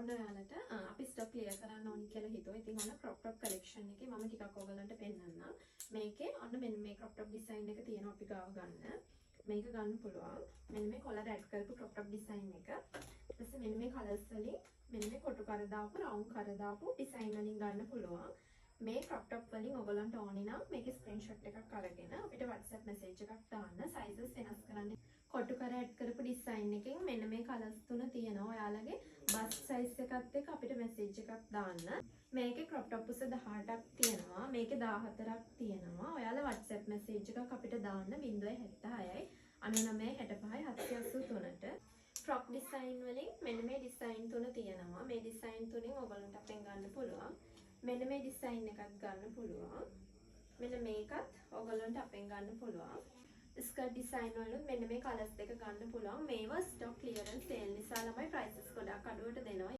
ඔන්න ඔයාලට අපි ස්ටොක් ක්ලියර් කරන්න ඕනි කියලා හිතුවා. ඉතින් ඔන්න crop top collection එකේ මම ටිකක් ඔයගලන්ට පෙන්නන්නම්. මේකේ ඔන්න මෙන්න මේ crop top design එක තියෙනවා අපි ගාව ගන්න. මේක ගන්න පුළුවන්. මෙන්න මේ collar add කරපු crop top design එක. ඊට පස්සේ මෙන්න මේ colors වලින් මෙන්න මේ කොටු කර දාපු round කර දාපු design වලින් ගන්න පුළුවන්. මේ crop top වලින් ඔයගලන්ට ඕනි නම් මේකේ screenshot එකක් අරගෙන අපිට WhatsApp message එකක් දාන්න. sizes වෙනස් කරන්න. කොටු කර ඇඩ් කරපු ඩිසයින් එකෙන් මෙන්න මේ කලර්ස් තුන තියෙනවා. ඔයාලගේ බස් සයිස් එකත් එක්ක අපිට මැසේජ් එකක් දාන්න. මේකේ crop top උස 18ක් තියෙනවා. මේකේ 14ක් තියෙනවා. ඔයාලා WhatsApp මැසේජ් එකක් අපිට දාන්න 076යි 9965 783ට. ෆ්‍රොක් ඩිසයින් වලින් මෙන්න මේ ඩිසයින් තුන තියෙනවා. මේ ඩිසයින් තුනෙන් ඔයගලන්ට අපෙන් ගන්න පුළුවන්. මෙන්න මේ ඩිසයින් එකක් ගන්න පුළුවන්. මෙන්න මේකත් ඔයගලන්ට අපෙන් ගන්න පුළුවන්. ස්කර්ට් ඩිසයින් වලුත් මෙන්න මේ කලර්ස් දෙක ගන්න පුළුවන්. මේවා ස්ටොක් ක්ලියරන්ස් සේල් නිසා ළමයි ප්‍රයිසස් ගොඩක් අඩුවට දෙනවා.